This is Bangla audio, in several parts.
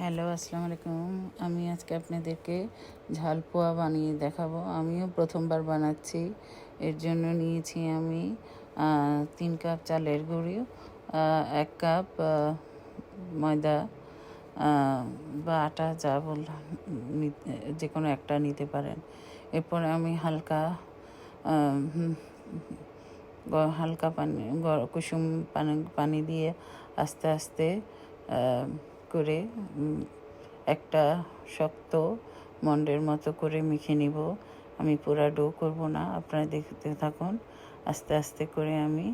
হ্যালো, আসসালামু আলাইকুম। আমি আজকে আপনাদেরকে ঝাল পোয়া বানিয়ে দেখাবো। আমিও প্রথমবার বানাচ্ছি। এর জন্য নিয়েছি আমি 3 কাপ চালের গুঁড়ি, 1 কাপ ময়দা বা আটা, যা বললাম যে কোনো একটা নিতে পারেন। এরপরে আমি হালকা পানি, কুসুম পানি দিয়ে আস্তে আস্তে করে একটা শক্ত মন্ডের মতো করে মেখে নিব। আমি পুরা ডো করব না, আপনারা দেখতে থাকুন। আস্তে আস্তে করে আমি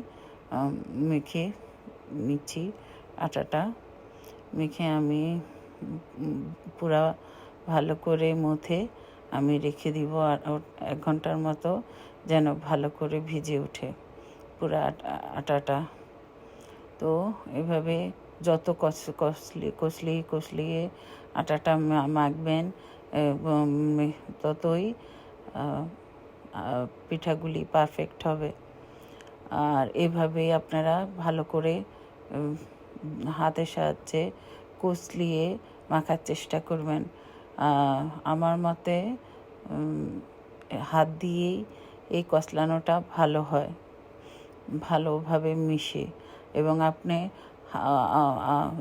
মেখে নিচ্ছি। আটাটা মেখে আমি পুরা ভালো করে মথে আমি রেখে দিব 1 ঘন্টার মতো, যেন ভালো করে ভিজে ওঠে পুরা আটাটা। তো এভাবে যত কষলিয়ে আটাটা মাখবেন, ততই পিঠাগুলি পারফেক্ট হবে। আর এভাবেই আপনারা ভালো করে হাতের সাহায্যে কষলিয়ে মাখার চেষ্টা করবেন। আমার মতে হাত দিয়েই এই কষলানোটা ভালো হয়, ভালোভাবে মিশে। এবং আপনি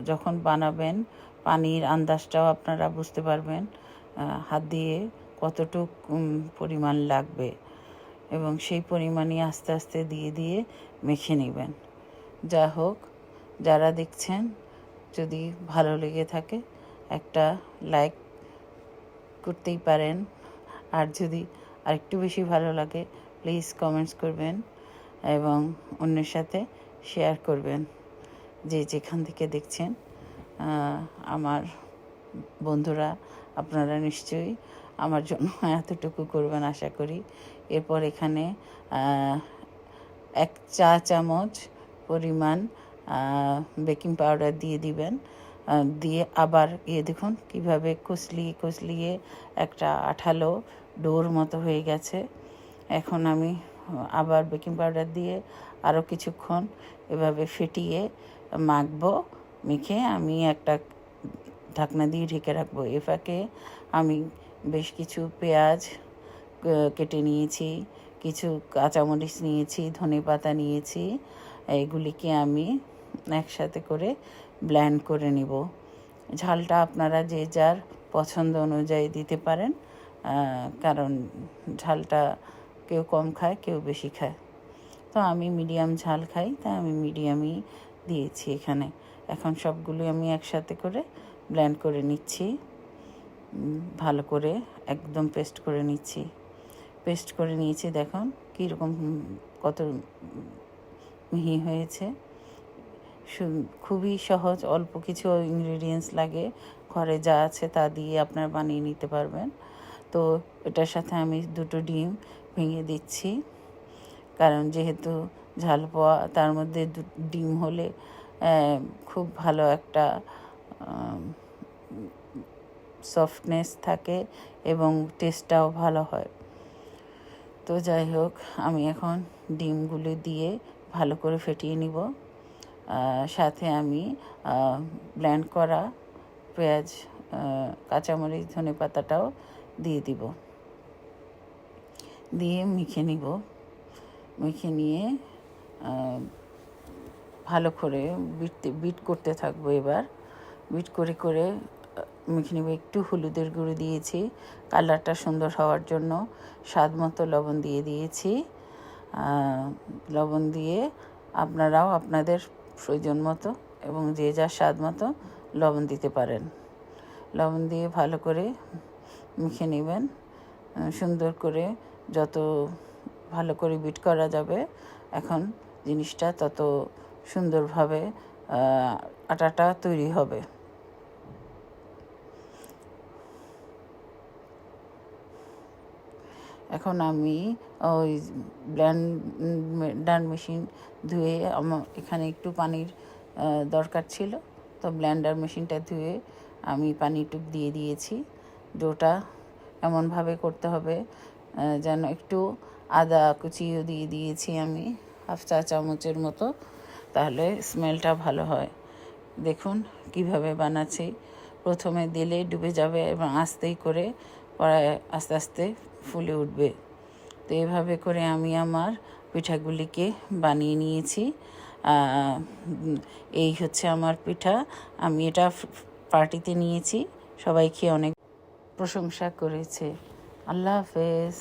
যখন বানাবেন পানির আন্দাজটাও আপনারা বুঝতে পারবেন, হাত দিয়ে কতটুক পরিমাণ লাগবে, এবং সেই পরিমাণই আস্তে আস্তে দিয়ে মেখে নেবেন। যা হোক, যারা দেখছেন যদি ভালো লেগে থাকে একটা লাইক করতেই পারেন, আর যদি আরেকটু বেশি ভালো লাগে প্লিজ কমেন্টস করবেন এবং অন্যের সাথে শেয়ার করবেন। যে যেখান থেকে দেখছেন আমার বন্ধুরা, আপনারা নিশ্চয়ই আমার জন্য এতটুকু করবেন আশা করি। এরপর এখানে 1 চা চামচ পরিমাণ বেকিং পাউডার দিয়ে দিবেন। দিয়ে আবার দেখুন কীভাবে কষলিয়ে একটা আঠালো ডোর মতো হয়ে গেছে। এখন আমি আবার বেকিং পাউডার দিয়ে আরও কিছুক্ষণ এভাবে ফেটিয়ে মাখবো। মেখে আমি একটা ঢাকনা দিয়ে ঢেকে রাখবো। এ ফাঁকে আমি বেশ কিছু পেঁয়াজ কেটে নিয়েছি, কিছু কাঁচামরিচ নিয়েছি, ধনেপাতা নিয়েছি। এগুলিকে আমি একসাথে করে ব্লেন্ড করে নিব। ঝালটা আপনারা যে যার পছন্দ অনুযায়ী দিতে পারেন, কারণ ঝালটা কেউ কম খায়, কেউ বেশি খায়। তো আমি মিডিয়াম ঝাল খাই, তাই আমি মিডিয়ামই দিয়েছি এখানে। এখন সবগুলো আমি একসাথে করে ব্লেন্ড করে নিচ্ছি, ভালো করে একদম পেস্ট করে নিয়েছি। দেখুন কীরকম কত মিহি হয়েছে। খুবই সহজ, অল্প কিছু ইনগ্রিডিয়েন্টস লাগে, ঘরে যা আছে তা দিয়ে আপনারা বানিয়ে নিতে পারবেন। তো এটার সাথে আমি 2টো ডিম ভেঙে দিচ্ছি, কারণ যেহেতু ঝাল পোয়া, তার মধ্যে ডিম হলে খুব ভালো একটা সফটনেস থাকে এবং টেস্টটাও ভালো হয়। তো যাই হোক, আমি এখন ডিমগুলো দিয়ে ভালো করে ফেটিয়ে নিব। সাথে আমি ব্লেন্ড করা পেঁয়াজ, কাঁচামরিচ, ধনেপাতাটাও দিয়ে দিব। দিয়ে মেখে নিয়ে ভালো করে বিট করতে থাকবো। এবার বিট করে মেখে নিব। একটু হলুদের গুঁড়ো দিয়েছি কালারটা সুন্দর হওয়ার জন্য। স্বাদ মতো লবণ দিয়েছি। লবণ দিয়ে আপনারাও আপনাদের প্রয়োজন মতো এবং যে যার স্বাদ মতো লবণ দিতে পারেন। লবণ দিয়ে ভালো করে মেখে নেবেন সুন্দর করে। যত ভালো করে বিট করা যাবে এখন জিনিসটা, তত সুন্দরভাবে আটাটা তৈরি হবে। এখন আমি ওই ব্লেন্ডার মেশিন ধুয়ে, আমার এখানে একটু পানির দরকার ছিল, তো ব্লেন্ডার মেশিনটা ধুয়ে আমি পানিটুক দিয়ে দিয়েছি। ডোটা এমনভাবে করতে হবে যেন একটু আদা কুচিও দিয়ে দিয়েছি আমি 1/2 চা চামচের মতো, তাহলে স্মেলটা ভালো হয়। দেখুন কিভাবে বানাচ্ছি, প্রথমে দিলে ডুবে যাবে এবং আস্তেই করে পরে আস্তে আস্তে ফুলে উঠবে। তো এভাবে করে আমি আমার পিঠাগুলিকে বানিয়ে নিয়েছি। এই হচ্ছে আমার পিঠা। আমি এটা পার্টিতে নিয়েছি, সবাই খেয়ে অনেক প্রশংসা করেছে। আল্লাহ হাফেজ।